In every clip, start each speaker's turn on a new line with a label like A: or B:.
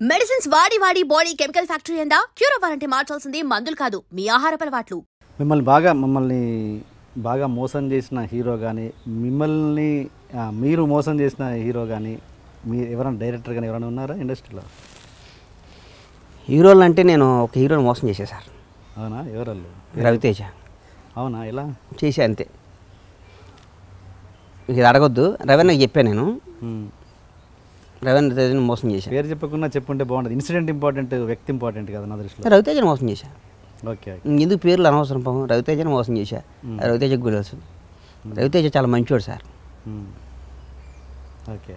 A: Medicines వాడి వాడి body chemical factory అయిందా? క్యూర్ అవ్వాలంటే మార్చాల్సింది మందులు కాదు, మీ ఆహారపు అలవాట్లు.
B: మమ్మల్ని బాగా మోసం చేసిన హీరో కానీ, మీరు మోసం చేసిన హీరో కానీ, మీరు ఎవరైనా డైరెక్టర్ కానీ ఎవరైనా ఉన్నారా ఇండస్ట్రీలో?
C: హీరోలు అంటే నేను ఒక హీరోని మోసం చేశా సార్.
B: అవునా? ఎవరు?
C: రవితేజ.
B: అవునా? ఎలా
C: చేసా అంతే. ఇది అడగొద్దు, రవీణకి చెప్పాను నేను. రవీణ తేజని మోసం చేశా.
B: పేరు చెప్పకుండా చెప్పుంటే బాగుంటుంది. ఇన్సిడెంట్ ఇంపార్టెంట్, వ్యక్తి ఇంపార్టెంట్ కదా నా దృష్టిలో.
C: రవితేజని మోసం చేశా.
B: ఓకే.
C: ఎందుకు పేర్లు అనవసరం పాపం. రవితేజని మోసం చేశా. రవితేజకు కూడా తెలుసు. రవితేజ చాలా మంచివాడు సార్.
B: ఓకే.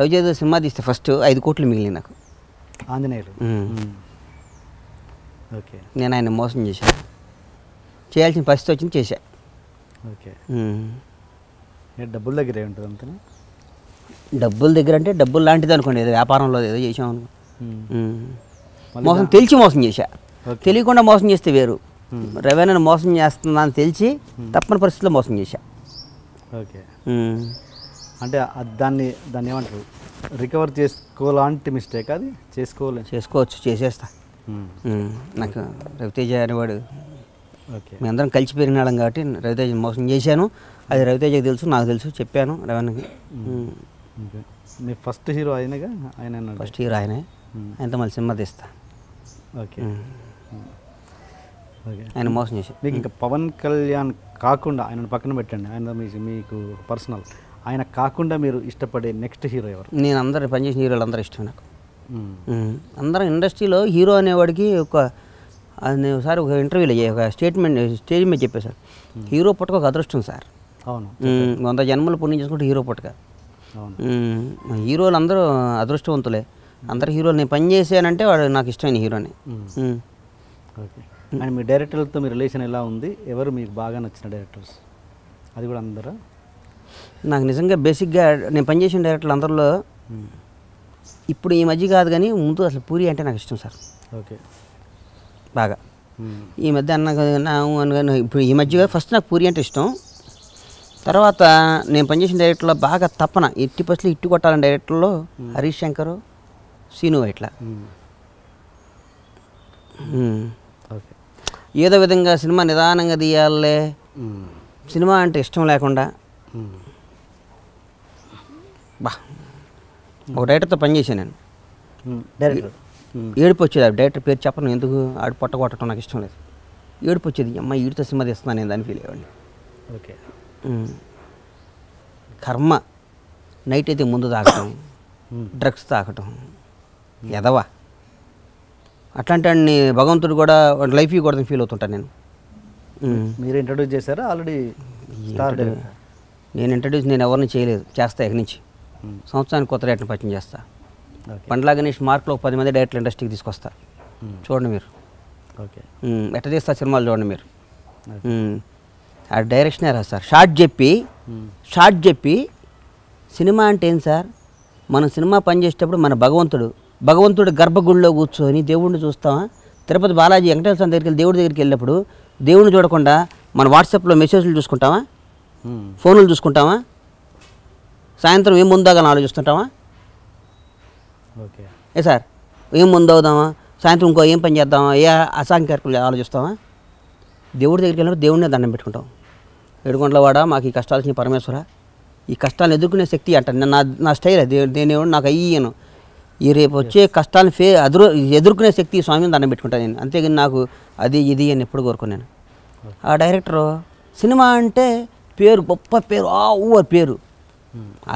C: రవితేజ సినిమా తీస్తే ఫస్ట్ 5 కోట్లు మిగిలింది నాకు.
B: ఆంజనేయులు. ఓకే.
C: నేను ఆయన మోసం చేశా. చేయాల్సిన పరిస్థితి వచ్చింది, చేశా.
B: ఓకే. డబ్బుల దగ్గర ఏముంటుంది అంతేనా?
C: డబ్బుల దగ్గర అంటే డబ్బులు లాంటిది అనుకోండి, ఏదో వ్యాపారంలో ఏదో చేసాం అనుకో. మోసం తెలిసి మోసం చేశా. తెలియకుండా మోసం చేస్తే వేరు. రవేణను మోసం చేస్తున్నా అని తెలిసి తప్పని పరిస్థితుల్లో మోసం చేశా.
B: ఓకే. అంటే దాన్ని ఏమంటారు, రికవర్ చేసుకోలాంటి మిస్టేక్ అది?
C: చేసుకోవచ్చు, చేసేస్తా. నాకు రవితేజ అనేవాడు,
B: ఓకే,
C: మేమందరం కలిసి పెరిగినాడం కాబట్టి రవితేజ మోసం చేశాను. అది రవితేజకి తెలుసు, నాకు తెలుసు, చెప్పాను రవీణకి.
B: మీ ఫస్ట్ హీరో ఆయనగా? ఆయన
C: ఫస్ట్ హీరో ఆయనే. ఆయనతో మళ్ళీ సినిమా తీస్తా.
B: ఓకే. ఓకే.
C: ఆయన మోసం చేసి
B: మీకు ఇంకా పవన్ కళ్యాణ్ కాకుండా, ఆయనను పక్కన పెట్టండి, ఆయన మీకు పర్సనల్, ఆయన కాకుండా మీరు ఇష్టపడే నెక్స్ట్ హీరో ఎవరు?
C: నేను అందరు పనిచేసిన హీరోలు అందరూ ఇష్టం నాకు. అందరం ఇండస్ట్రీలో హీరో అనేవాడికి నేను ఒకసారి ఒక ఇంటర్వ్యూలో ఒక స్టేజ్ మీద చెప్పేశారు, హీరో పుట్టక ఒక అదృష్టం సార్.
B: అవును.
C: 100 జన్మలు పుణ్యం చేసుకుంటే హీరో పుట్టక. హీరోలు అందరూ అదృష్టవంతులే. అందరు హీరోలు నేను పని చేశానంటే వాడు నాకు ఇష్టమైన హీరోని.
B: ఓకే. అండ్ మీ డైరెక్టర్లతో మీ రిలేషన్ ఎలా ఉంది? ఎవరు మీకు బాగా నచ్చిన డైరెక్టర్స్? అది కూడా అందరా?
C: నాకు నిజంగా బేసిక్గా నేను పనిచేసిన డైరెక్టర్లు అందరిలో ఇప్పుడు ఈ మధ్య కాదు కానీ ముందు అసలు పూరి అంటే నాకు ఇష్టం సార్.
B: ఓకే.
C: బాగా ఈ మధ్య అన్న ఇప్పుడు ఈ మధ్యగా ఫస్ట్ నాకు పూరి అంటే ఇష్టం. తర్వాత నేను పనిచేసిన డైరెక్టర్లో బాగా తప్పన 80% ఇట్టు కొట్టాలని డైరెక్టర్లో హరీష్ శంకర్, సీను ఇట్లా.
B: ఓకే.
C: ఏదో విధంగా సినిమా నిదానంగా తీయాలే, సినిమా అంటే ఇష్టం లేకుండా ఒక డైరెక్టర్తో పనిచేసాను నేను.
B: డైరెక్టర్
C: ఏడుపు వచ్చేది. ఆ డైరెక్టర్ పేరు చెప్పను, ఎందుకు ఆడు పొట్ట కొట్టడం నాకు ఇష్టం లేదు. ఏడుపు వచ్చేది, అమ్మ వీడితో సినిమా తీస్తున్నాను నేను, దాన్ని ఫీల్ అయ్యేవాడిని.
B: ఓకే.
C: కర్మ. నైట్ అయితే ముందు తాగటం, డ్రగ్స్ తాగటం, ఎదవా అట్లాంటి వాడిని భగవంతుడు కూడా లైఫ్ కూడా ఫీల్ అవుతుంటాను నేను.
B: మీరు ఇంట్రడ్యూస్ చేశారా ఆల్రెడీ?
C: నేను ఎవరిని చేయలేదు, చేస్తా ఇక్కడి నుంచి. సంవత్సరానికి కొత్త డైరెక్టర్ని పరిచయం చేస్తా. పండ్లా గణేష్ మార్క్లో 10 మంది డైరెక్టర్ ఇండస్ట్రీకి తీసుకొస్తా. చూడండి మీరు.
B: ఓకే.
C: ఎట్లా తీస్తా సినిమాలు చూడండి మీరు. ఆ డైరెక్షనే రా సార్. షార్ట్ చెప్పి సినిమా అంటే ఏం సార్, మనం సినిమా పనిచేసేటప్పుడు మన భగవంతుడు గర్భగుడిలో కూర్చొని దేవుడిని చూస్తామా? తిరుపతి బాలాజీ వెంకటేశ్వర స్వామి దగ్గరికి దేవుడి దగ్గరికి వెళ్ళినప్పుడు దేవుడిని చూడకుండా మన వాట్సాప్లో మెసేజ్లు చూసుకుంటామా? ఫోన్లు చూసుకుంటామా? సాయంత్రం ఏం ముందాగాలని ఆలోచిస్తుంటామా?
B: ఓకే.
C: సార్ ఏం ముందవుదామా? సాయంత్రం ఇంకో ఏం పని చేద్దామా? ఏ అసాంఖ్యకులు ఆలోచిస్తామా? దేవుడి దగ్గరికి వెళ్ళినప్పుడు దేవుడినే దండం పెట్టుకుంటాం. ఏడుకొండలవాడ మాకు ఈ కష్టాలు వచ్చిన పరమేశ్వర, ఈ కష్టాలను ఎదుర్కొనే శక్తి అంటాను. నా స్టైల్ అది. దేవుడు నాకు అయ్యాను ఈ రేపు వచ్చే కష్టాలను ఎదుర్కొనే శక్తి స్వామిని దండం పెట్టుకుంటాను నేను. అంతేగాని నాకు అది ఇది అని ఎప్పుడు కోరుకున్నాను. ఆ డైరెక్టరు సినిమా అంటే పేరు, గొప్ప పేరు, పేరు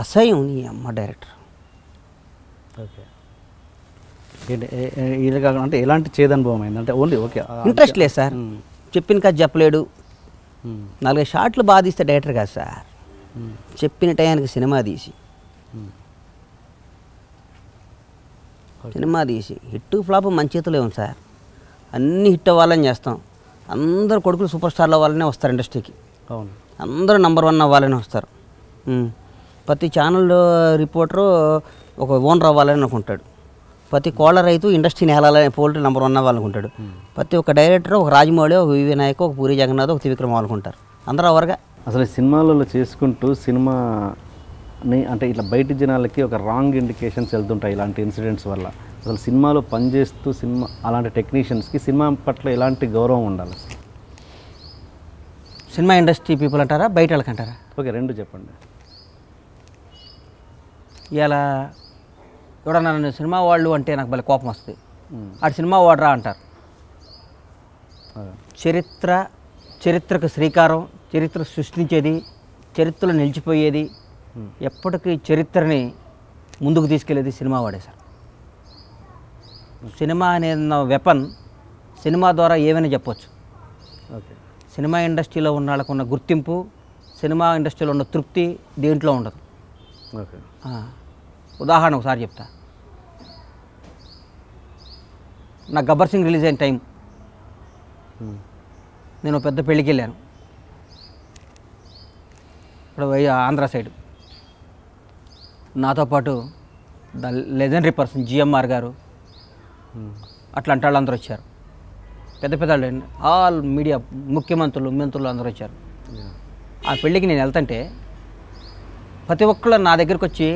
C: అసహ్యం. నీ అమ్మ డైరెక్టర్.
B: ఓకే. ఇలా కాకుండా అంటే ఎలాంటి చేదనుభవం అయింది? అంటే ఓన్లీ ఓకే
C: ఇంట్రెస్ట్ లేదు సార్, చెప్పిన కాదు చెప్పలేడు. 4 షాట్లు బాగా తీస్తే డైరెక్టర్ కాదు సార్, చెప్పిన టయానికి సినిమా తీసి హిట్ ఫ్లాప్ మన చేతిలో ఉంది సార్. అన్నీ హిట్ అవ్వాలని చేస్తాం. అందరు కొడుకులు సూపర్ స్టార్లు అవ్వాలనే వస్తారు ఇండస్ట్రీకి.
B: అవును.
C: అందరూ నంబర్ 1 అవ్వాలని వస్తారు. ప్రతి ఛానల్ రిపోర్టరు ఒక ఓనర్ అవ్వాలని అనుకుంటాడు. ప్రతి కోళ్ళ రైతు ఇండస్ట్రీని వెళ్ళాలని, పోల్ట్రీ నెంబర్ 1 అవ్వాలనుకుంటాడు. ప్రతి ఒక్క డైరెక్టర్ ఒక రాజమౌళి, ఒక వివి నాయక్, ఒక పూరి జగన్నాథ్, ఒక త్రివిక్రమ్ అనుకుంటారు. అందరూ అవర్గా
B: అసలు సినిమాలలో చేసుకుంటూ సినిమాని అంటే ఇట్లా బయటి జనాలకి ఒక రాంగ్ ఇండికేషన్స్ వెళ్తుంటాయి ఇలాంటి ఇన్సిడెంట్స్ వల్ల. అసలు సినిమాలో పనిచేస్తూ సినిమా అలాంటి టెక్నీషియన్స్కి సినిమా పట్ల ఎలాంటి గౌరవం ఉండాలి?
C: సినిమా ఇండస్ట్రీ పీపుల్ అంటారా, బయట వాళ్ళకంటారా?
B: ఓకే, రెండు చెప్పండి.
C: ఇలా ఎవడన్నా నన్ను సినిమా వాళ్ళు అంటే నాకు భలే కోపం వస్తుంది. ఆడు సినిమా వాడరా అంటారు. చరిత్రకు శ్రీకారం, చరిత్ర సృష్టించేది, చరిత్రలో నిలిచిపోయేది, ఎప్పటికీ చరిత్రని ముందుకు తీసుకెళ్ళేది సినిమా వాడే సార్. సినిమా అనే వెపన్, సినిమా ద్వారా ఏమైనా చెప్పొచ్చు.
B: ఓకే,
C: సినిమా ఇండస్ట్రీలో ఉన్న వాళ్ళకు ఉన్న గుర్తింపు, సినిమా ఇండస్ట్రీలో ఉన్న తృప్తి దేంట్లో ఉండదు.
B: ఓకే,
C: ఉదాహరణ ఒకసారి చెప్తా. నా గబ్బర్ సింగ్ రిలీజ్ అయిన టైం నేను పెద్ద పెళ్ళికి వెళ్ళాను. ఇప్పుడు ఆంధ్ర సైడ్. నాతో పాటు ద లెజెండరీ పర్సన్ జిఎంఆర్ గారు, అట్లాంటి వాళ్ళందరూ వచ్చారు. పెద్ద పెద్ద వాళ్ళు, ఆల్ మీడియా మంత్రులు అందరూ వచ్చారు. ఆ పెళ్ళికి నేను వెళ్తుంటే ప్రతి ఒక్కళ్ళు నా దగ్గరికి వచ్చి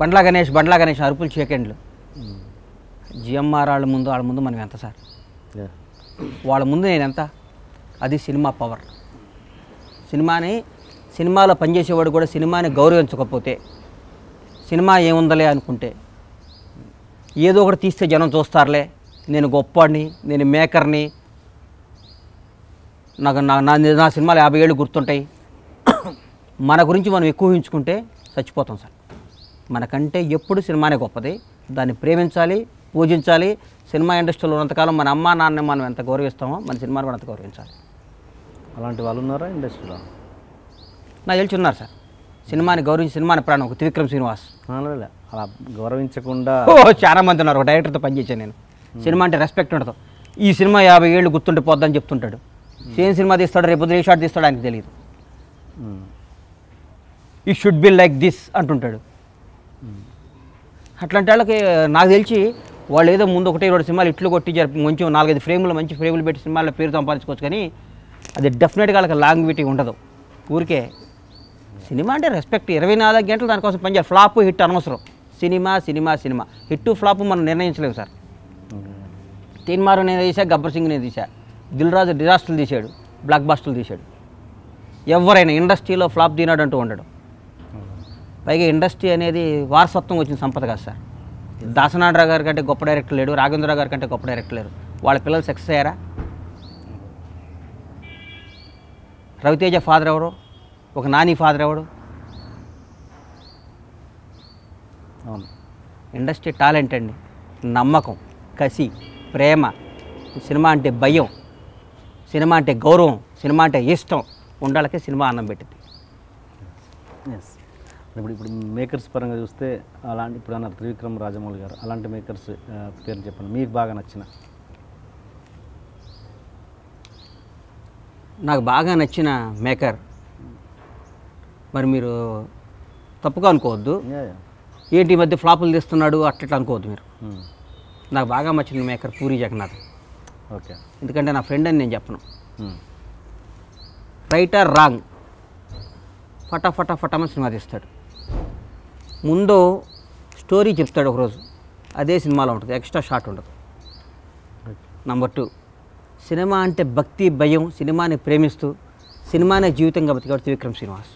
C: బండ్లా గణేష్ అరుపులు సెకండ్లు. జిఎంఆర్ వాళ్ళ ముందు మనం ఎంత సార్? వాళ్ళ ముందు నేను ఎంత? అది సినిమా పవర్. సినిమాలో పనిచేసేవాడు కూడా సినిమాని గౌరవించకపోతే, సినిమా ఏముందలే అనుకుంటే, ఏదో ఒకటి తీస్తే జనం చూస్తారులే, నేను గొప్పవాడిని, నేను మేకర్ని, నా సినిమాలు 50 ఏళ్ళు గుర్తుంటాయి, మన గురించి మనం ఎక్కువ ఊహించుకుంటే చచ్చిపోతాం సార్. మనకంటే ఎప్పుడు సినిమానే గొప్పది, దాన్ని ప్రేమించాలి, పూజించాలి. సినిమా ఇండస్ట్రీలో ఉన్నంతకాలం మన అమ్మ నాన్న మనం ఎంత గౌరవిస్తామో మన సినిమాని కూడా అంత గౌరవించాలి.
B: అలాంటి వాళ్ళు ఉన్నారా ఇండస్ట్రీలో?
C: నాకు తెలిసి ఉన్నారు సార్. సినిమాని గౌరవించి, సినిమాని ప్రాణం. ఒక త్రివిక్రమ్ శ్రీనివాస్
B: అలా గౌరవించకుండా
C: చాలా మంది ఉన్నారు. ఒక డైరెక్టర్తో పనిచేశాను నేను. సినిమా అంటే రెస్పెక్ట్ ఉండదు. ఈ సినిమా 50 ఏళ్ళు గుర్తుంటే పోద్దని చెప్తుంటాడు. సేమ్ సినిమా తీస్తాడు, రేపు ఏ షాట్ తీస్తాడు ఆయనకు తెలియదు. ఈ షుడ్ బి లైక్ దిస్ అంటుంటాడు. అట్లాంటి వాళ్ళకి నాకు తెలిసి వాళ్ళు ఏదో ముందు 1-2 సినిమాలు ఇట్లు కొట్టి మంచి 4-5 ఫ్రేములు, మంచి ఫ్రేములు పెట్టి సినిమాల్లో పేరు సంపాదించుకోవచ్చు. కానీ అది డెఫినెట్గా వాళ్ళకి లాంగ్విటీ ఉండదు. ఊరికే సినిమా అంటే రెస్పెక్ట్. 24 గంటలు దానికోసం పనిచేయాలి. ఫ్లాప్ హిట్ అనవసరం. సినిమా హిట్ ఫ్లాప్ మనం నిర్ణయించలేము సార్. తీన్మారు నేను తీసా, గబ్బర్ సింగ్ నేను తీసా, దిల్ రాజు డిజాస్టర్లు తీశాడు, బ్లాక్ బాస్టర్లు తీశాడు. ఎవరైనా ఇండస్ట్రీలో ఫ్లాప్ తీనాడు అంటూ ఉండడు. పైగా ఇండస్ట్రీ అనేది వారసత్వం వచ్చిన సంపద కాదు సార్. దాసనాథరావు గారి కంటే గొప్ప డైరెక్టర్ లేడు, రాఘవేంద్రరావు గారి కంటే గొప్ప డైరెక్టర్ లేరు. వాళ్ళ పిల్లలు సక్సెస్ అయ్యారా? రవితేజ ఫాదర్ ఎవరు? ఒక నాని ఫాదర్ ఎవడు?
B: అవును.
C: ఇండస్ట్రీ టాలెంట్ అండి, నమ్మకం, కసి, ప్రేమ. సినిమా అంటే భయం, సినిమా అంటే గౌరవం, సినిమా అంటే ఇష్టం ఉండాలకే సినిమా అన్నం పెట్టింది.
B: ఎస్. ఇప్పుడు మేకర్స్ పరంగా చూస్తే అలాంటి ఇప్పుడు అన్నారు త్రివిక్రమ్ రాజమౌళి గారు, అలాంటి మేకర్స్ పేరు చెప్పండి మీకు బాగా నచ్చిన.
C: నాకు బాగా నచ్చిన మేకర్ మరి మీరు తప్పుగా అనుకోవద్దు. ఏంటి ఈ మధ్య ఫ్లాపులు తీస్తున్నాడు అట్లా అనుకోవద్దు మీరు. నాకు బాగా నచ్చిన మేకర్ పూరి జగన్నాథ్.
B: ఓకే.
C: ఎందుకంటే నా ఫ్రెండ్ అని నేను చెప్పను. రైట్ ఆర్ రాంగ్ ఫటామని సినిమా తీస్తాడు. ముందు స్టోరీ చెప్తాడు ఒకరోజు, అదే సినిమాలో ఉంటుంది, ఎక్స్ట్రా షాట్ ఉండదు. నంబర్ 2, సినిమా అంటే భక్తి, భయం, సినిమాని ప్రేమిస్తూ సినిమానే జీవితంగా బతికాడు త్రివిక్రమ్ శ్రీనివాస్.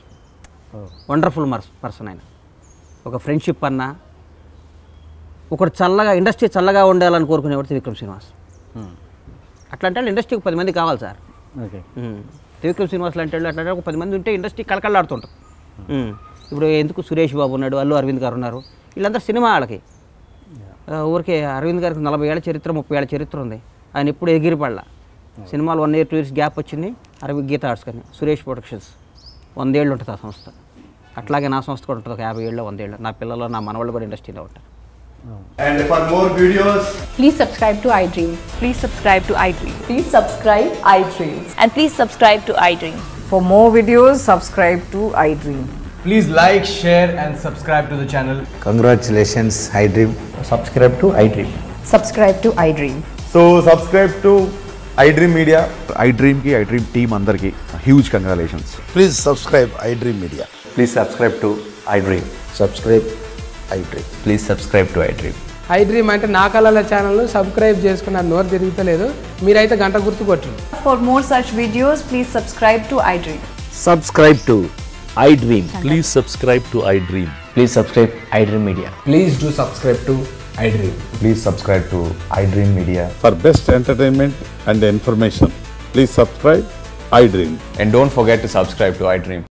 C: వండర్ఫుల్ పర్సన్ ఆయన. ఒక ఫ్రెండ్షిప్ అన్నా, ఒకటి చల్లగా, ఇండస్ట్రీ చల్లగా ఉండాలని కోరుకునేవాడు త్రివిక్రమ్ శ్రీనివాస్. అట్లాంటి వాళ్ళు ఇండస్ట్రీకి 10 మంది కావాలి సార్.
B: ఓకే.
C: త్రివిక్రమ్ శ్రీనివాస్ లాంటి వాళ్ళు అట్లాంటి ఒక 10 మంది ఉంటే ఇండస్ట్రీ కలకల్లాడుతుంటారు. ఇప్పుడు ఎందుకు సురేష్ బాబు ఉన్నాడు, అల్లు అరవింద్ గారు ఉన్నారు, వీళ్ళందరూ సినిమా వాళ్ళకి. ఊరికే అరవింద్ గారికి 40 ఏళ్ళ చరిత్ర, 30 ఏళ్ళ చరిత్ర ఉంది. ఆయన ఎప్పుడు ఎగిరిపడలా. సినిమాలు 1 year 2 years గ్యాప్ వచ్చింది. గీత ఆర్ట్స్ కానీ సురేష్ ప్రొడక్షన్స్ 100 ఏళ్ళు ఉంటుంది ఆ సంస్థ. అట్లాగే నా సంస్థ కూడా ఉంటుంది, ఒక 50 ఏళ్ళు 100 ఏళ్ళు. నా పిల్లలు, నా మనవాళ్ళు కూడా ఇండస్ట్రీలో ఉంటారు.
D: And for more videos,
E: please subscribe to iDream.
F: Please subscribe to iDream.
E: Please subscribe iDream.
F: And please subscribe to iDream.
E: For more videos, subscribe to iDream.
D: please like, share and subscribe to the channel.
G: Congratulations, iDream.
H: Subscribe to iDream.
E: Subscribe to iDream.
D: So subscribe to iDream Media.
I: iDream ki iDream team andarki huge congratulations.
G: Please subscribe iDream Media.
H: Please subscribe to iDream.
G: Subscribe iDream.
H: Please subscribe to iDream. I dream అంటే నా కళల ఛానల్ను subscribe చేసుకున్న నోరు తిరుగుతలేదు. మీరైతే గంట గుర్తు కొట్టండి.
E: For more such videos, please subscribe to iDream.
J: Subscribe to iDream. Please subscribe to iDream.
K: Please subscribe iDream Media.
H: Please do subscribe to iDream.
D: Please subscribe to iDream Media.
L: For best entertainment and information, please subscribe iDream.
D: And don't forget to subscribe to iDream.